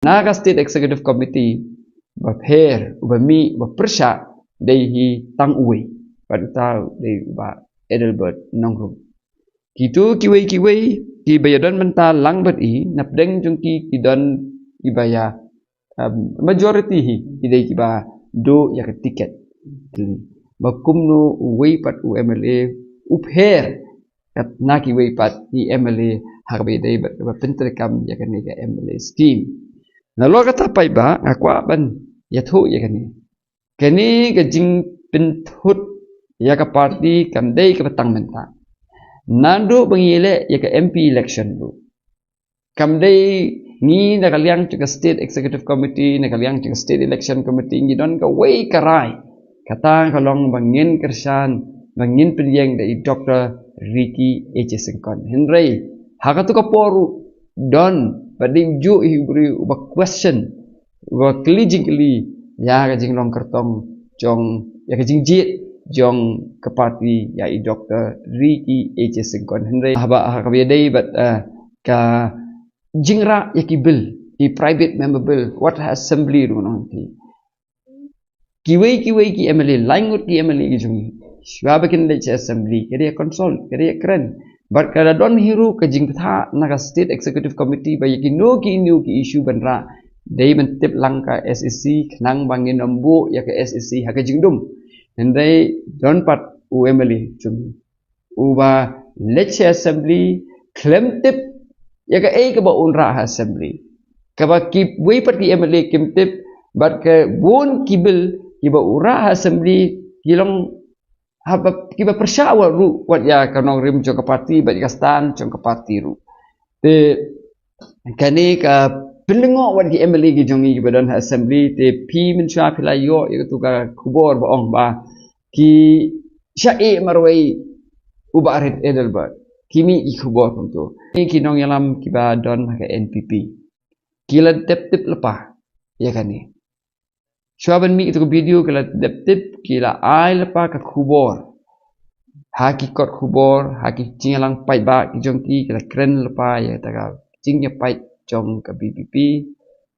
Naga State Executive Committee bapher ubami bapersya dei tang uwe pada dei ba Edelbert nongrum kitu kiwei ki bayadan mental lang i napdeng jungki kidon ibaya majority hi idai kiba do ya tiket bakumno uwe pat UMLA upher kat na kiwei pat i MLA harbe dei ba penterekam ya kan ga MLA scheme Nalo kata pai ba akwa ban ya thu ya kani ke jing penthut ya ka party kam dei ka batang menta nandu bangile ya ka MP election du kam dei ni na kaliang ke state executive committee na kaliang ke state election committee ni don ka wei karai kata kalong bangin kersan bangin prieng dei Dr. Ricky H. Singkon Henry hakatu ka poru don bading ju ibri uba question uba kli ya ka jing long kertong jong ya ka jing jit jong ke party ya i Dr. Ricky H. Singkon Henry haba ka dei but ka jingra ya ki bill i private member bill what assembly ru nong ki MLA langut ki MLA ki jong swabakin le assembly kede consult kede keren But kada don hiru ke jing tha naga state executive committee ba yaki no ki issue banra dei mentip langka SEC khnang bangin ambu ya ke SEC ha ke jingdum ndai don pat UMLA chung uba leche assembly claim tip ya ke ke ba unra assembly ka ba ki wei pat ki MLA kim tip but ke bun kibil ki ba ura assembly kilong kiba persyawa ru wat ya kanong rim jong ke parti bat kastan jong ke parti ru te kani ka pendengo wat ki MLA ki jongi ki badan assembly te pi mensya philayo itu ka kubor baong ba ki syai marwai uba arit Edelbert kimi ki kubor punto ni kinong yalam ki badan ke NPP kila tep lepa ya kani Syaban mi itu video kala deptip kila ai lepa ka kubor. Haki kot kubor, haki cingalang pai ba ki jongki kala keren lepa ya taga cingnya pai jong ke BPP.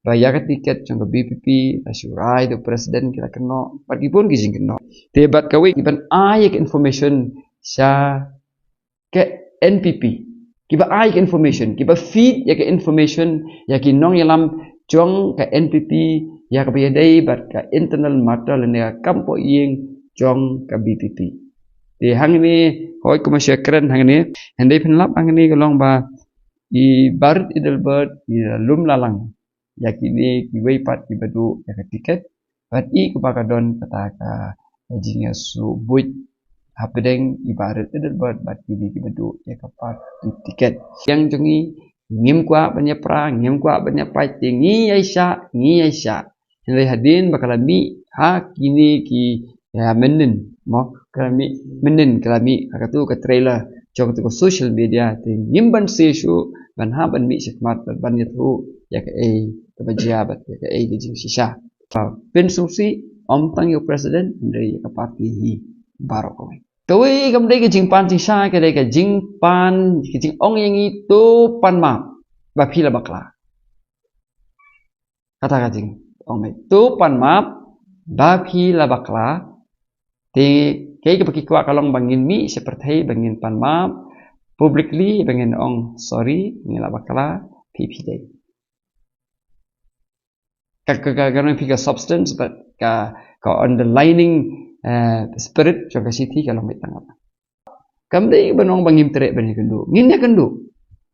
Bayar ke tiket jong ke BPP, asyurai tu presiden kila kena, pagi pun ki jing kena. Debat kawe iban ai ke information sya ke NPP. Kiba ai ke information, kiba feed ya ke information ya ki nong yalam jong ke NPP ya ka dei bat ka internal matter le kampo yeng jong ka BPP di hang ni hoi ko masya keren hang ni hendai penlap hang ni kolong ba i barit Edelbert i lum lalang ya kini ki wei pat ki badu ya ka tiket bat i ko baka don kata ka jinga su buit hapedeng i barit Edelbert bat kini ki badu ya ka pat tiket yang jongi ngim kwa banyak perang ngim kwa banyak pai tingi Aisyah Henry hadin bakalami ha kini ki ya menen mo kalami menen kalami akatu ka trailer jong tu social media te nyimban sesu ban ha ban mi sikmat ban yatu ya ka kebajabat ya ka di jing sisa pen susi om tang yo president dari ka parti hi barokoi kawe kam dei ka jing pan jing sa ka dei ka jing pan ki jing ong yang itu pan ma ba phila bakla kata ka jing Ong itu pan map bapi la bakla te kay kapag kwa kalong bangin mi seperti bangin pan map publicly bangin ong sorry ngila bakla PP day kagano pika substance but ka underlining spirit jong city kalong may tangap kamde banong bangim tere bani kendu nginnya kendu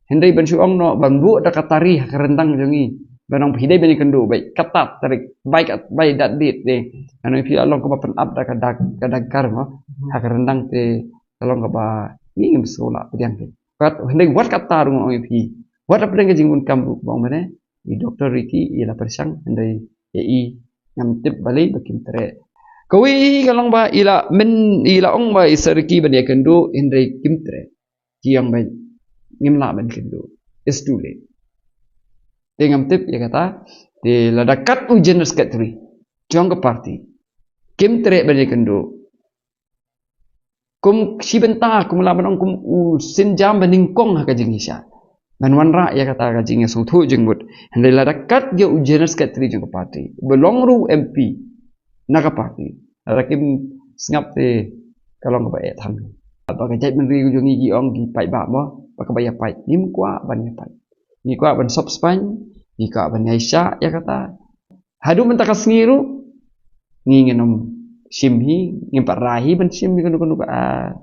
hendai ban suong no bambu da katari karendang jongi Banang hidai bani kendu baik ketat tarik baik dat dit deh. Anu fi Allah ko mapan abda kadagkar mo hak rendang te tolong ka ba ingin sekolah pediang ke. Kat hendai wat kata rung oi fi. Wat apa dengan jingun kambu bang mana? Di Dr. Ricky ialah persang hendai i ngam tip balik bakin tere. Kawi kalong ba ila ong ba isariki bani kendu hendai kim tere. Kiang ba ngimla bani kendu. It's too late. Dengan tip ya kata di ladakat ujian sekretari jong ke parti kim tere bani kendu kum si bentar kum laban kum sin jam baning kong ha ka jing hisya Banwan ra ya kata kajing yang sungtu jengbut. Hendai la dekat dia ujian sekretari jeng parti. Belong ru MP naga parti. Rakim sengap te kalau nggak tham. Apa kajai menteri ujung gigi ong gi pai ba mo. Pakai bayar pai. Nim kwa ban ya pai. Ni kwa ban sop span. Ni kwa ban Aisyah ya kata. Hadu mentakas ngiru. Ngingenom simhi ngimpat rahi ban sim ni kanu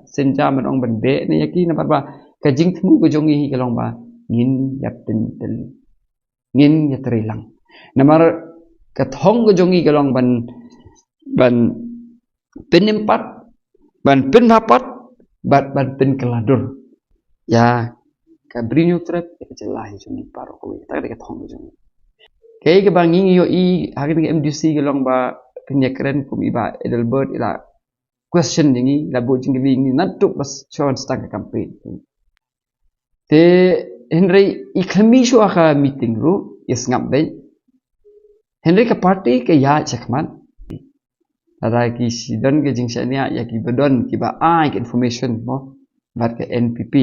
senja man ong ban be ne yaki na ba kajing tmu ko jongi kalong ba ngin yap ten ngin ya terilang namar kathong ko jongi kalong ban penimpat ban penhapat ban pen keladur ya kabrinyo trep ya jelah jongi paro ko ta de kathong ko jongi kay ke banging yo I hakin ke MDC kalong ba penyekren kum iba Edelbert ila question ini la bo jingli ini natuk bas chuan stang campaign te Henry ikhami shu aka meeting ru is ngap dei Henry ka party ke ya chekman ada ki sidon ke jing sania ya ki bedon ki ba ai ke information mo bat ke NPP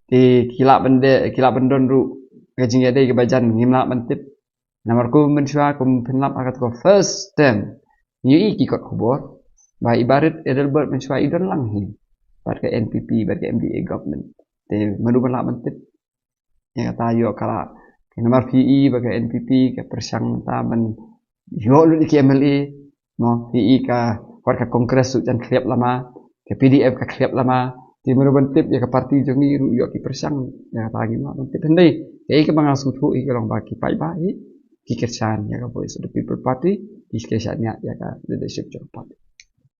te kila bendon ru ke jing ya dei ke bajan ngimla bantip namar ko menshua kum penlap akat ko first term ni ki kot khobor ba ibarat Edelbert menshua idon lang hi bat ke NPP bat ke MDA government te madu penlap bantip ya kata yo kala ke namar PE ba ke NPP ke persang ta ban yo lu di KMLA no PE ka kot ka kongres su jan kliap lama ke PDF ka kliap lama te madu bantip ya ke parti jongi ru yo ki persang ya kata gi ma bantip hendai ke bangal su thu I kalong ba ki pai ba kikirsan ya ka voice of the people party diskesannya ya ka leadership party